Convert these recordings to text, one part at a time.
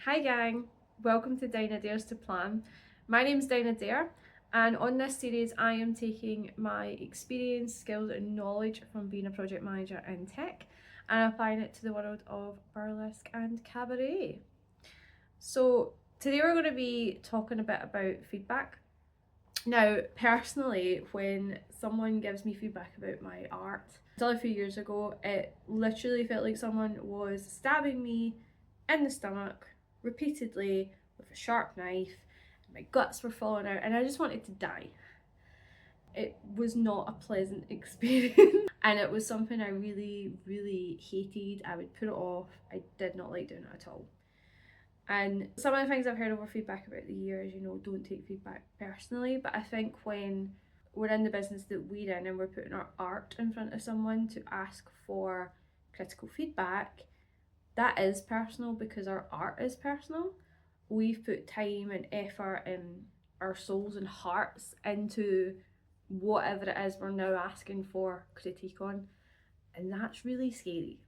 Hi gang, welcome to Dinah Dares to Plan. My name's Dinah Dare, and on this series I am taking my experience, skills and knowledge from being a project manager in tech and applying it to the world of burlesque and cabaret. So today we're going to be talking a bit about feedback. Now, personally, when someone gives me feedback about my art, until a few years ago, it literally felt like someone was stabbing me in the stomach repeatedly with a sharp knife. My guts were falling out, and I just wanted to die. It was not a pleasant experience, and it was something I really hated. I would put it off. I did not like doing it at all. And some of the things I've heard over feedback about the years, don't take feedback personally. But I think when we're in the business that we're in and we're putting our art in front of someone to ask for critical feedback, that is personal because our art is personal. We've put time and effort and our souls and hearts into whatever it is we're now asking for critique on. And that's really scary.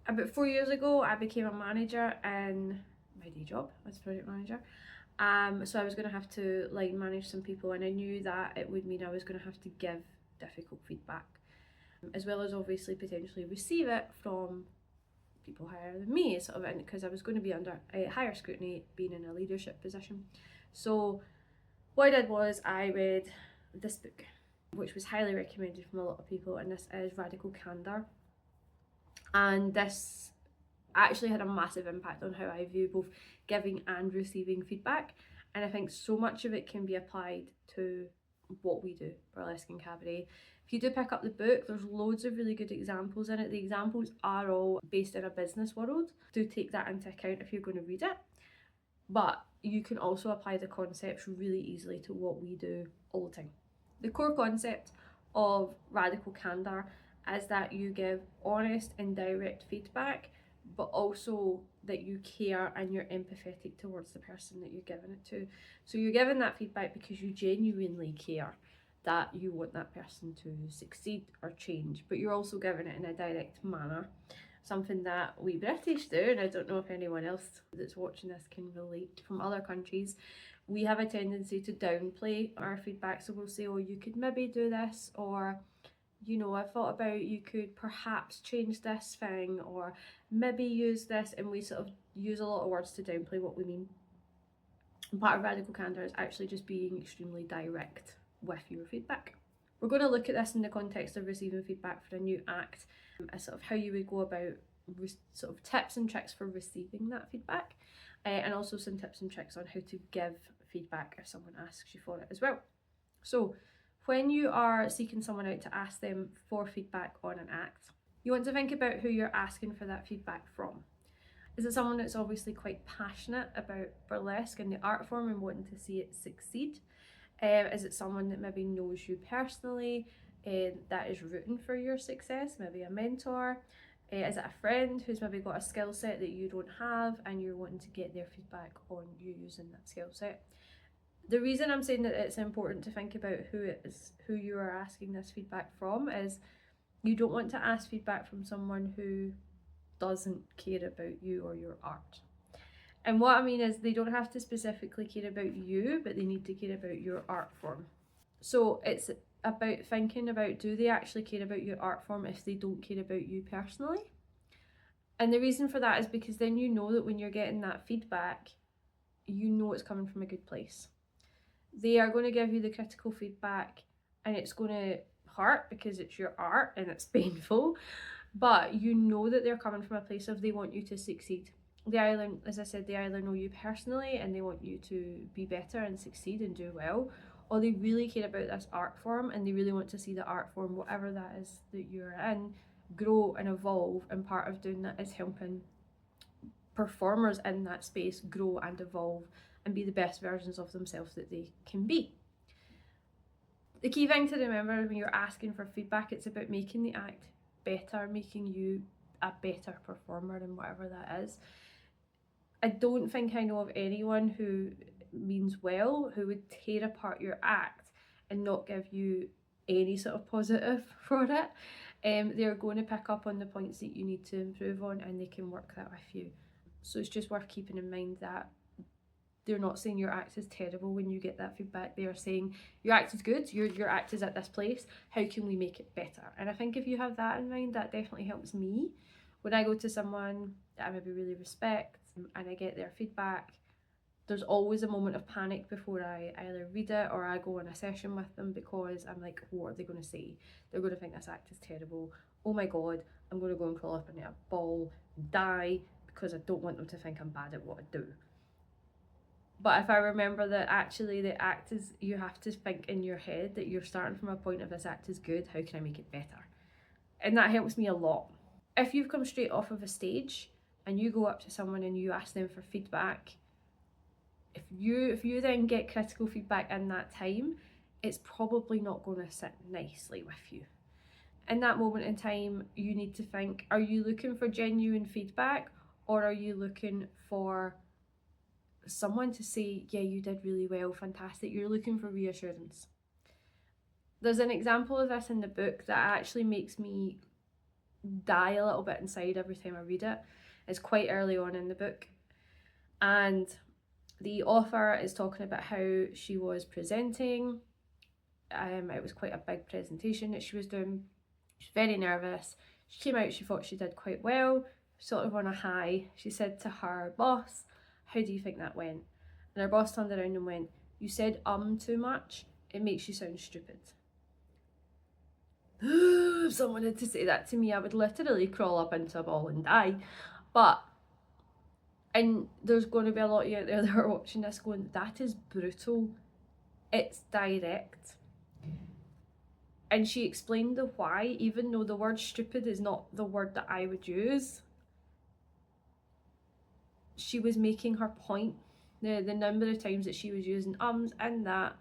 About 4 years ago, I became a manager in my day job as project manager. So I was going to have to line manage some people, and I knew that it would mean I was going to have to give difficult feedback, as well as obviously potentially receive it from people higher than me, because I was going to be under a higher scrutiny being in a leadership position. So what I did was I read this book, which was highly recommended from a lot of people, and this is Radical Candor. And this actually had a massive impact on how I view both giving and receiving feedback. And I think so much of it can be applied to what we do, burlesque and cabaret. If you do pick up the book, there's loads of really good examples in it. The examples are all based in a business world. Do take that into account if you're going to read it. But you can also apply the concepts really easily to what we do all the time. The core concept of Radical Candor is that you give honest and direct feedback, but also that you care and you're empathetic towards the person that you're giving it to. So you're giving that feedback because you genuinely care that you want that person to succeed or change, but you're also giving it in a direct manner, something that we British do, and I don't know if anyone else that's watching this can relate from other countries. We have a tendency to downplay our feedback, so we'll say, oh, you could maybe do this, or I thought about you could perhaps change this thing, or maybe use this, and we sort of use a lot of words to downplay what we mean. And part of Radical Candor is actually just being extremely direct with your feedback. We're going to look at this in the context of receiving feedback for a new act, as sort of how you would go about sort of tips and tricks for receiving that feedback, and also some tips and tricks on how to give feedback if someone asks you for it as well. So when you are seeking someone out to ask them for feedback on an act, you want to think about who you're asking for that feedback from. Is it someone that's obviously quite passionate about burlesque and the art form and wanting to see it succeed? Is it someone that maybe knows you personally, that is rooting for your success, maybe a mentor? Is it a friend who's maybe got a skill set that you don't have and you're wanting to get their feedback on you using that skill set? The reason I'm saying that it's important to think about who you are asking this feedback from is you don't want to ask feedback from someone who doesn't care about you or your art. And what I mean is they don't have to specifically care about you, but they need to care about your art form. So it's about thinking about, do they actually care about your art form if they don't care about you personally? And the reason for that is because then you know that when you're getting that feedback, you know it's coming from a good place. They are going to give you the critical feedback and it's going to hurt because it's your art and it's painful, but you know that they're coming from a place of they want you to succeed. They either, as I said, they either know you personally and they want you to be better and succeed and do well, or they really care about this art form and they really want to see the art form, whatever that is that you're in, grow and evolve, and part of doing that is helping performers in that space grow and evolve and be the best versions of themselves that they can be. The key thing to remember when you're asking for feedback, it's about making the act better, making you a better performer in whatever that is. I don't think I know of anyone who means well who would tear apart your act and not give you any sort of positive for it. They're going to pick up on the points that you need to improve on and they can work that with you. So it's just worth keeping in mind that they're not saying your act is terrible when you get that feedback. They are saying your act is good, your act is at this place, how can we make it better? And I think if you have that in mind, that definitely helps me. When I go to someone that I maybe really respect and I get their feedback, there's always a moment of panic before I either read it or I go on a session with them, because I'm like, what are they going to say? They're going to think this act is terrible. Oh my god, I'm going to go and crawl up in a ball and die because I don't want them to think I'm bad at what I do. But if I remember that actually the act is, you have to think in your head that you're starting from a point of this act is good, how can I make it better? And that helps me a lot. If you've come straight off of a stage and you go up to someone and you ask them for feedback, if you then get critical feedback in that time, it's probably not going to sit nicely with you. In that moment in time, you need to think, are you looking for genuine feedback, or are you looking for someone to say, yeah, you did really well, fantastic? You're looking for reassurance. There's an example of this in the book that actually makes me die a little bit inside every time I read it. It's quite early on in the book, and the author is talking about how she was presenting. It was quite a big presentation that she was doing. She was very nervous. She came out, she thought she did quite well, sort of on a high. She said to her boss, how do you think that went? And her boss turned around and went, you said too much, it makes you sound stupid. If someone had to say that to me, I would literally crawl up into a ball and die. And there's going to be a lot of you out there that are watching this going, that is brutal, it's direct. And she explained the why, even though the word stupid is not the word that I would use. She was making her point. The number of times that she was using in that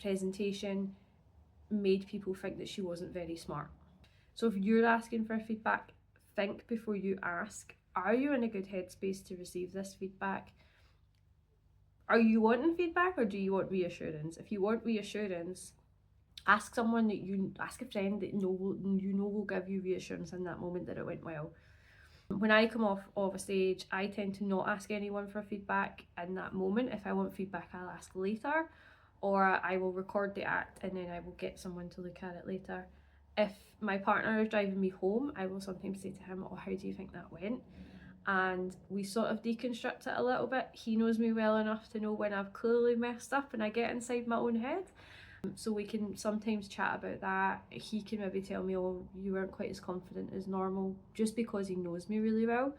presentation made people think that she wasn't very smart. So if you're asking for feedback, think before you ask. Are you in a good headspace to receive this feedback? Are you wanting feedback, or do you want reassurance? If you want reassurance, ask someone ask a friend that will give you reassurance in that moment that it went well. When I come off of a stage, I tend to not ask anyone for feedback in that moment. If I want feedback, I'll ask later, or I will record the act and then I will get someone to look at it later. If my partner is driving me home, I will sometimes say to him, oh, how do you think that went? And we sort of deconstruct it a little bit. He knows me well enough to know when I've clearly messed up and I get inside my own head. So we can sometimes chat about that. He can maybe tell me, oh, you weren't quite as confident as normal, just because he knows me really well.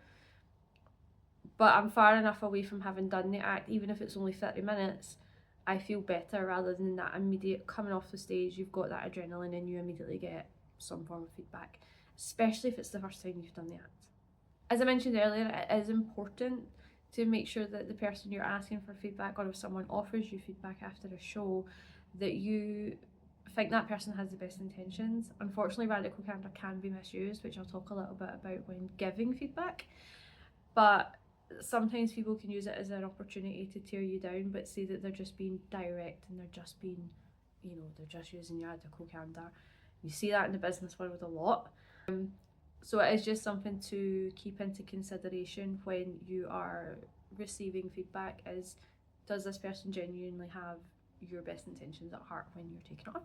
But I'm far enough away from having done the act, even if it's only 30 minutes, I feel better rather than that immediate coming off the stage, you've got that adrenaline and you immediately get some form of feedback, especially if it's the first time you've done the act. As I mentioned earlier, it is important to make sure that the person you're asking for feedback, or if someone offers you feedback after a show, that you think that person has the best intentions. Unfortunately, radical candor can be misused, which I'll talk a little bit about when giving feedback. But sometimes people can use it as an opportunity to tear you down, but say that they're just being direct and they're just being, they're just using radical candor. You see that in the business world a lot. So it is just something to keep into consideration when you are receiving feedback, is, does this person genuinely have your best intentions at heart when you're taking it on?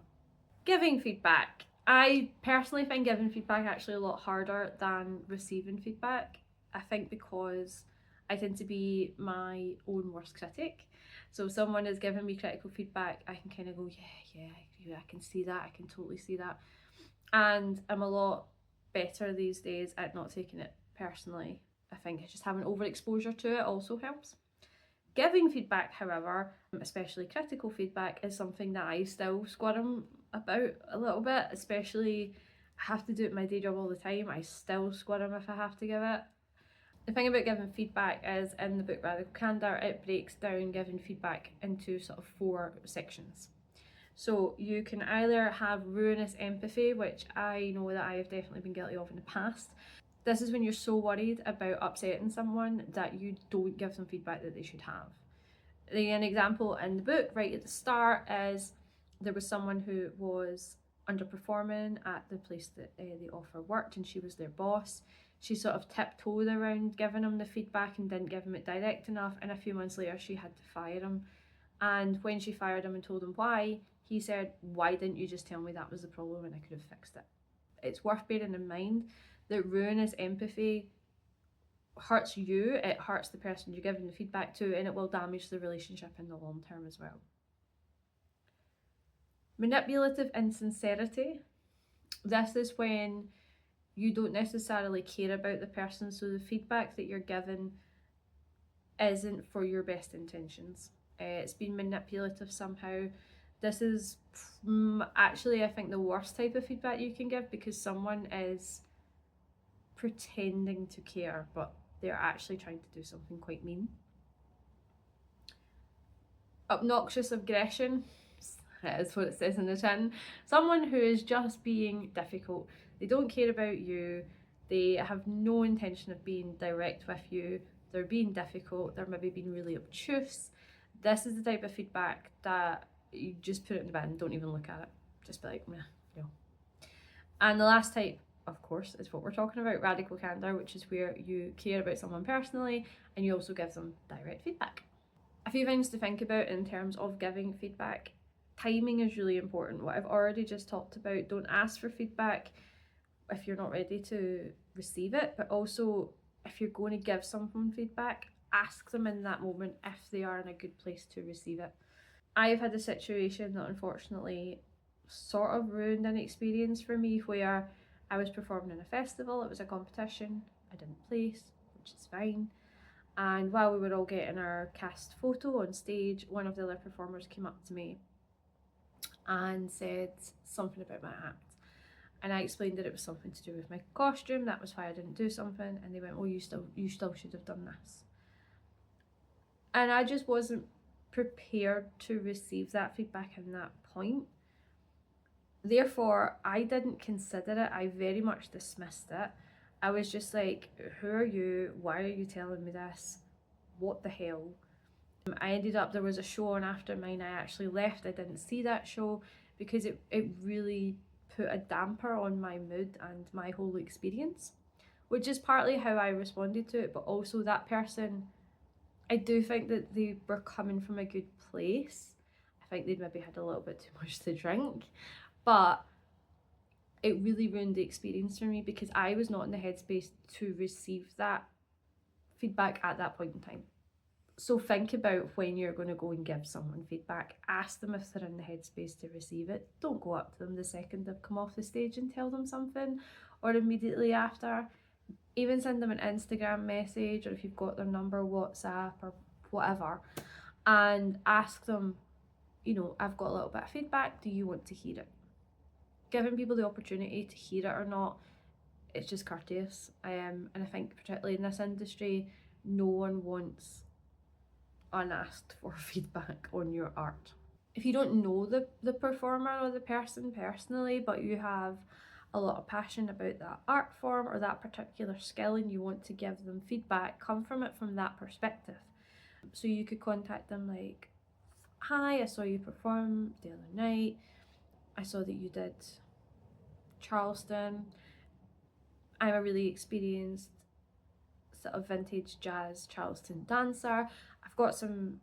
Giving feedback. I personally find giving feedback actually a lot harder than receiving feedback. I think because I tend to be my own worst critic. So if someone is giving me critical feedback, I can kind of go, yeah, I can see that, I can totally see that. And I'm a lot better these days at not taking it personally. I think just having overexposure to it also helps. Giving feedback, however, especially critical feedback, is something that I still squirm about a little bit, especially I have to do it in my day job all the time. I still squirm if I have to give it. The thing about giving feedback is, in the book Radical Candor, it breaks down giving feedback into sort of 4 sections. So you can either have ruinous empathy, which I know that I have definitely been guilty of in the past. This is when you're so worried about upsetting someone that you don't give them feedback that they should have. An example in the book right at the start is there was someone who was underperforming at the place that the author worked, and she was their boss. she sort of tiptoed around giving him the feedback and didn't give him it direct enough, and a few months later she had to fire him. And when she fired him and told him why, he said, "Why didn't you just tell me that was the problem and I could have fixed it?" It's worth bearing in mind that ruinous empathy hurts you, it hurts the person you're giving the feedback to, and it will damage the relationship in the long term as well. Manipulative insincerity. This is when you don't necessarily care about the person, so the feedback that you're given isn't for your best intentions. It's been manipulative somehow. This is actually, I think, the worst type of feedback you can give, because someone is pretending to care, but they're actually trying to do something quite mean. Obnoxious aggression, that is what it says in the tin. Someone who is just being difficult. They don't care about you. They have no intention of being direct with you. They're being difficult. They're maybe being really obtuse. This is the type of feedback that you just put it in the bin. Don't even look at it. Just be like, meh, no. And the last type, of course, is what we're talking about, radical candor, which is where you care about someone personally and you also give them direct feedback. A few things to think about in terms of giving feedback. Timing is really important. What I've already just talked about, don't ask for feedback if you're not ready to receive it, but also if you're going to give someone feedback, ask them in that moment if they are in a good place to receive it. I've had a situation that unfortunately sort of ruined an experience for me, where I was performing in a festival, it was a competition, I didn't place, which is fine. And while we were all getting our cast photo on stage, one of the other performers came up to me and said something about my act. And I explained that it was something to do with my costume, that was why I didn't do something. And they went, "Well, you still should have done this." And I just wasn't prepared to receive that feedback in that point. Therefore, I didn't consider it. I very much dismissed it. I was just like, "Who are you? Why are you telling me this? What the hell?" I ended up, there was a show on after mine, I actually left. I didn't see that show because it really put a damper on my mood and my whole experience, which is partly how I responded to it, but also that person, I do think that they were coming from a good place. I think they'd maybe had a little bit too much to drink, but it really ruined the experience for me because I was not in the headspace to receive that feedback at that point in time. So think about when you're going to go and give someone feedback. Ask them if they're in the headspace to receive it. Don't go up to them the second they've come off the stage and tell them something, or immediately after. Even send them an Instagram message, or if you've got their number, WhatsApp or whatever, and ask them, "I've got a little bit of feedback, do you want to hear it?" Giving people the opportunity to hear it or not, it's just courteous. And I think particularly in this industry, no one wants unasked for feedback on your art. If you don't know the performer or the person personally, but you have a lot of passion about that art form or that particular skill and you want to give them feedback, come from it from that perspective. So you could contact them like, "Hi, I saw you perform the other night. I saw that you did Charleston. I'm a really experienced sort of vintage jazz Charleston dancer. I've got some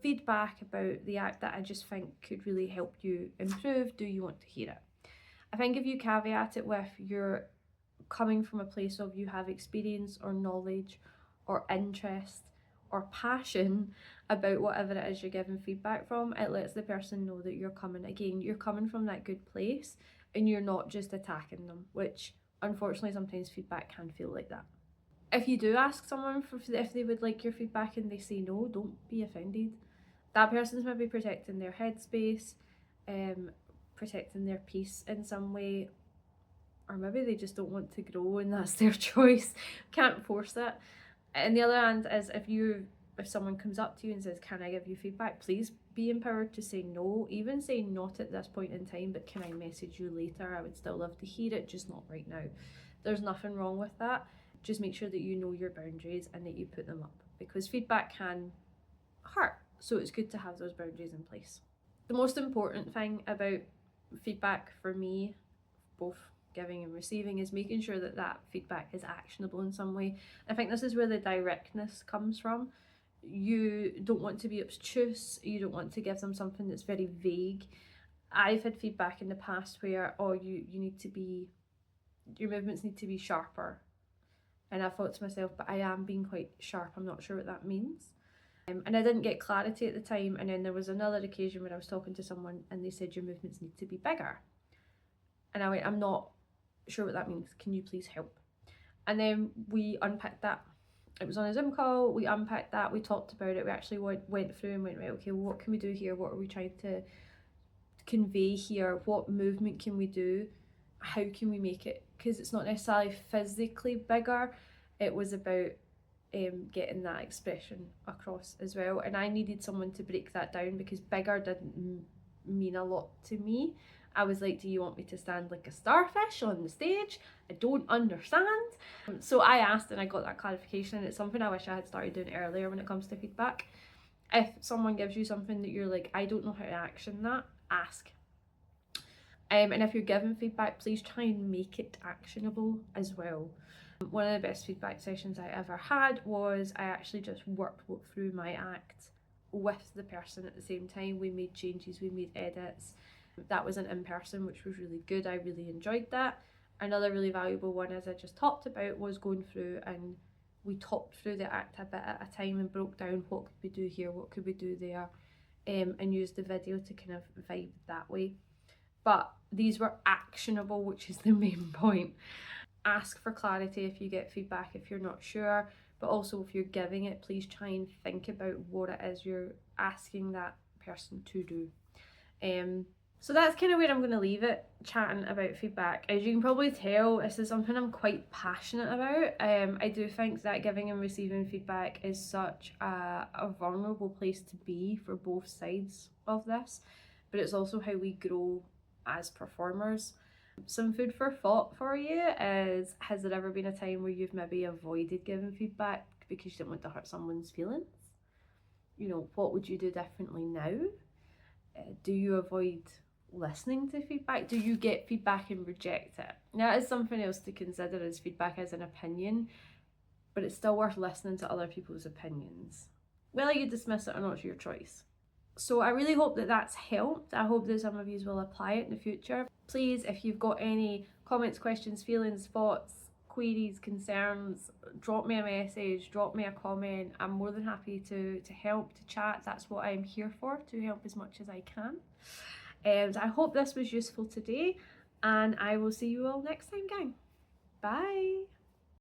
feedback about the act that I just think could really help you improve. Do you want to hear it?" I think if you caveat it with you're coming from a place of you have experience or knowledge or interest or passion about whatever it is you're giving feedback from, it lets the person know that you're coming from that good place and you're not just attacking them, which unfortunately sometimes feedback can feel like that. If you do ask someone if they would like your feedback and they say no, don't be offended. That person's maybe protecting their headspace, protecting their peace in some way, or maybe they just don't want to grow and that's their choice. Can't force it. And the other hand is if someone comes up to you and says, "Can I give you feedback?" Please be empowered to say no. Even say not at this point in time, but "Can I message you later? I would still love to hear it, just not right now." There's nothing wrong with that. Just make sure that you know your boundaries and that you put them up, because feedback can hurt. So it's good to have those boundaries in place. The most important thing about feedback for me, both giving and receiving, is making sure that that feedback is actionable in some way. I think this is where the directness comes from. You don't want to be obtuse, you don't want to give them something that's very vague. I've had feedback in the past where, oh, you need to be, your movements need to be sharper. And I thought to myself, but I am being quite sharp, I'm not sure what that means. And I didn't get clarity at the time. And then there was another occasion when I was talking to someone and they said, your movements need to be bigger. And I went, I'm not sure what that means, can you please help? And then we unpacked that. It was on a Zoom call, we unpacked that, we talked about it, we actually went through and went, right, okay, well, what can we do here? What are we trying to convey here? What movement can we do? How can we make it? Because it's not necessarily physically bigger, it was about getting that expression across as well. And I needed someone to break that down because bigger didn't mean a lot to me. I was like, do you want me to stand like a starfish on the stage? I don't understand. So I asked and I got that clarification, and it's something I wish I had started doing earlier when it comes to feedback. If someone gives you something that you're like, I don't know how to action that, ask. And if you're given feedback, please try and make it actionable as well. One of the best feedback sessions I ever had was I actually just worked through my act with the person at the same time. We made changes, we made edits. That was an in-person, which was really good. I really enjoyed that. Another really valuable one, as I just talked about, was going through and we talked through the act a bit at a time and broke down what could we do here, what could we do there, and used the video to kind of vibe that way. But these were actionable, which is the main point. Ask for clarity if you get feedback if you're not sure, but also if you're giving it, please try and think about what it is you're asking that person to do. So that's kind of where I'm going to leave it, chatting about feedback. As you can probably tell, this is something I'm quite passionate about. I do think that giving and receiving feedback is such a vulnerable place to be for both sides of this, but it's also how we grow as performers. Some food for thought for you is, has there ever been a time where you've maybe avoided giving feedback because you didn't want to hurt someone's feelings? You know, what would you do differently now? Do you avoid listening to feedback? Do you get feedback and reject it? Now, that is something else to consider, as feedback as an opinion, but it's still worth listening to other people's opinions. Whether you dismiss it or not is your choice. So I really hope that that's helped. I hope that some of you will apply it in the future. Please, if you've got any comments, questions, feelings, thoughts, queries, concerns, drop me a message, drop me a comment. I'm more than happy to help, to chat. That's what I'm here for, to help as much as I can. And I hope this was useful today, and I will see you all next time, gang. Bye.